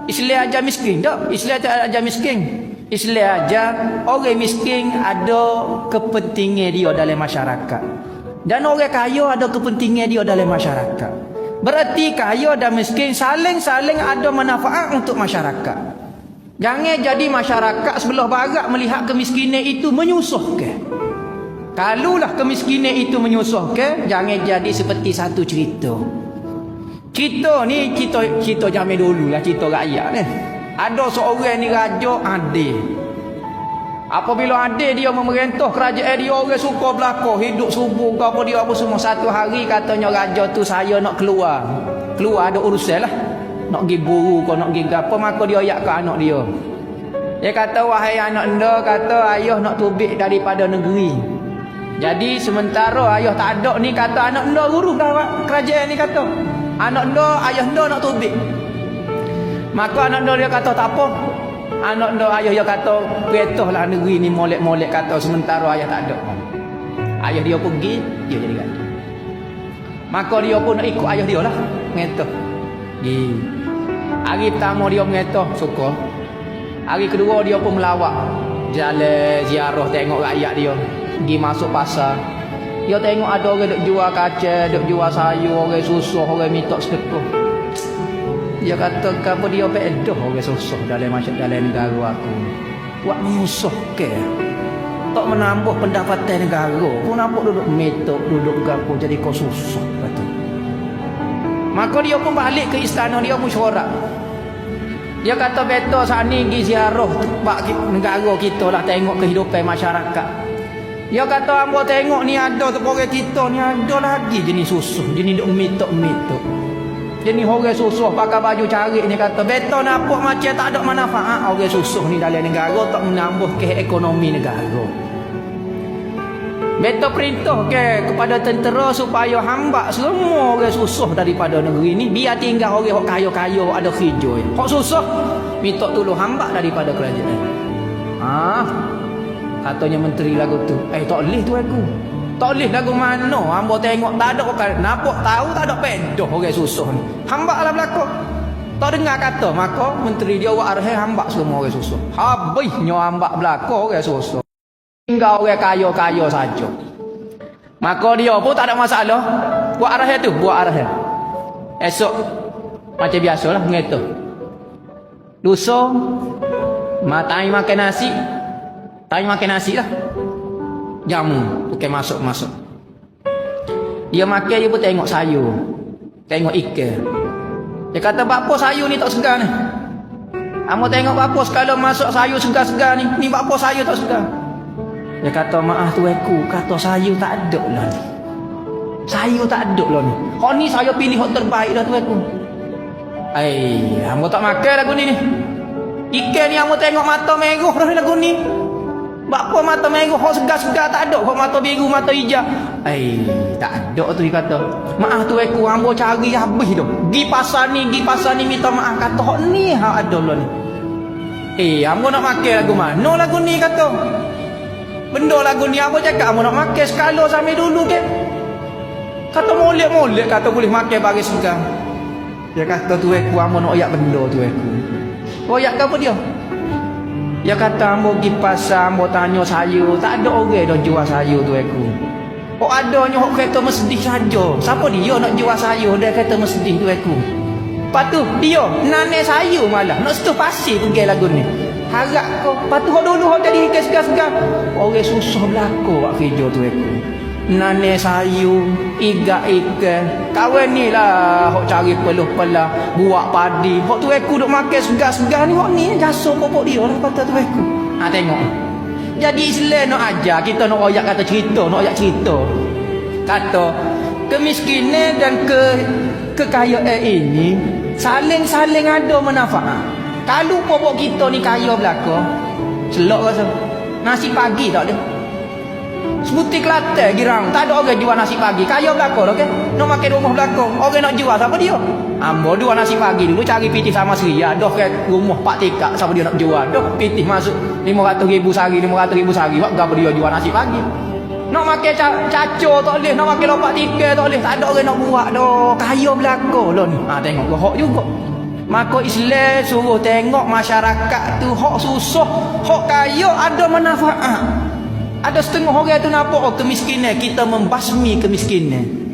Islam ajar miskin tak? Islam tak ajar miskin. Islam ajar orang miskin ada kepentingan dia dalam masyarakat. Dan orang kaya ada kepentingan dia dalam masyarakat. Berarti kaya dan miskin saling-saling ada manfaat untuk masyarakat. Jangan jadi masyarakat sebelah barat melihat kemiskinan itu menyusahkan. Kalulah kemiskinan itu menyusahkan, jangan jadi seperti satu cerita. Cerita ni cerita zaman dulu lah, cerita rakyat ni. Ada seorang ni raja adil. Apabila adil dia memerintah kerajaan dia, orang suka belakang, hidup subuh ke apa dia apa semua. Satu hari katanya raja tu, saya nak keluar ada urusan lah, nak pergi buru ke nak pergi apa, maka dia ayat ke anak dia. Dia kata, wahai anak anda, kata ayah nak tubik daripada negeri. Jadi sementara ayah tak ada ni, kata anak anda urus dah kerajaan ni, kata anak anda, ayah anda nak tubik. Maka anak anda dia kata tak apa. Anak anda, ayah dia kata perintahlah negeri ni molek-molek, kata sementara ayah tak ada. Ayah dia pergi, dia jadi raja. Maka dia pun nak ikut ayah dia lah, mengetah. Hari pertama dia mengetah, suka. Hari kedua dia pun melawak, jalan ziarah tengok rakyat dia. Pergi masuk pasar, dia tengok ada orang duk jual kacang, duk jual sayur, orang susah, orang minta sedekah. Dia kata, kenapa dia bedah orang susah dalam negara aku? Buat menyusahkan, tak menambah pendapatan negara. Kau nampak duduk metok, duduk gapo, jadi kau susah, kata. Maka dia pun balik ke istana, dia mesyuarat. Dia kata, betul saat ni pergi ziarah negara kita lah, tengok kehidupan masyarakat. Dia kata, hamba tengok ni ada orang kita ni ada lagi jenis susah, jenis duk metok-metok. Jenis orang susah pakai baju carik ni, kata betul nampak macam tak ada manfaat orang susah ni dalam negara, tak menambah ke ekonomi negara. Betul perintah kepada tentera supaya hamba semua orang susah daripada negeri ni, biar tinggal orang hok kaya-kaya ada hijau. Hok susah minta tolong hamba daripada kerajaan. Katanya menteri lagu tu, tak boleh tu aku. Tak boleh lagu mana, hamba tengok tak ada orang nampak tahu, tak ada pedah orang susah ni. Hamba lah belakang. Tak dengar kata, maka menteri dia buat arah hamba semua orang susah. Habisnya hamba belakang orang susah. Tinggal orang kaya-kaya saja. Maka dia pun tak ada masalah. Buat arah tu, buat arah. Esok macam biasalah mengetah. Lusa matai makan nasi. Tak makan nasi lah, jamu bukan masuk. Dia makan, dia pun tengok sayur, tengok ikan. Dia kata, bapa sayur ni tak segar ni. Amo tengok bapa sekali masuk sayur segar-segar ni bapa sayur tak segar. Dia kata, maaf tuanku, kata sayur tak ada lah ni. Sayur tak ada lah ni. Hak ni saya pilih hak terbaik dah tuanku. Amo tak makan lagu ni. Ikan ni amo tengok mata merah dah lagu ni. Bapa mata merah, hok segar-segar tak ada, hok mata biru, mata hijau. Tak ada tu, dia kata. Maaf tu aku, hamba cari habis dah. Gi pasar ni minta maaf, kata hok ni hak ada lah ni. Hamba nak makan lagu mana lagu ni, kata. Benda lagu ni hamba cakap hamba nak makan sekala sampai dulu ke. Kata molek-molek, kata boleh makan bagi segar. Dia kata tu aku, hamba nak oyak benda tu aku. Oyak ke apa dia? Dia kata, hamba pergi pasar, hamba tanya sayur, tak ada orang dah jual sayur tu aku. Adanya hok kereta Mercedes saja. Siapa dia nak jual sayur dia kereta Mercedes tu aku. Lepas tu dia nanek sayur malah nak setuh pasir pergi lagu ni. Harap kau. Lepas tu hok dulu hok jadi ikan segar-segar. Orang susah belako buat kerja tu aku. Nanek sayur, ikan. Kawan ni lah hok cari peluh-pelah, buat padi. Hok tu aku duk makan segar-segar ni, hok ni jasa pokok dia lah, kata tu aku. Tengok. Jadi Islam nak ajar kita, nak royak kata cerita, nak royak cerita. Kata kemiskinan dan kekayaan ini saling-saling ada manfaat. Kalau pokok kita ni kaya belaka, selok rasa. Nasi pagi tak ada. Sebutik Kelantan girang, tak ada orang jual nasi pagi. Kaya belakang, okey? Nak makan rumah belakang. Orang nak jual, siapa dia? Ambo dua nasi pagi dulu, cari pitih sama Sri. Ada ke rumah Pak Tikak, siapa dia nak jual? Dah pitih masuk 500,000 sehari, 500,000 sehari. Buat apa dia jual nasi pagi? Nak makan caco tak boleh, nak makan lopak tiga tak boleh. Tak ada orang nak buat dah. Kaya belakang lah ni. Tengok hok juga. Maka Islam suruh tengok masyarakat tu hak susah, hak kaya ada manfaat. Ada setengah orang tu nampak kemiskinan, kita membasmi kemiskinan.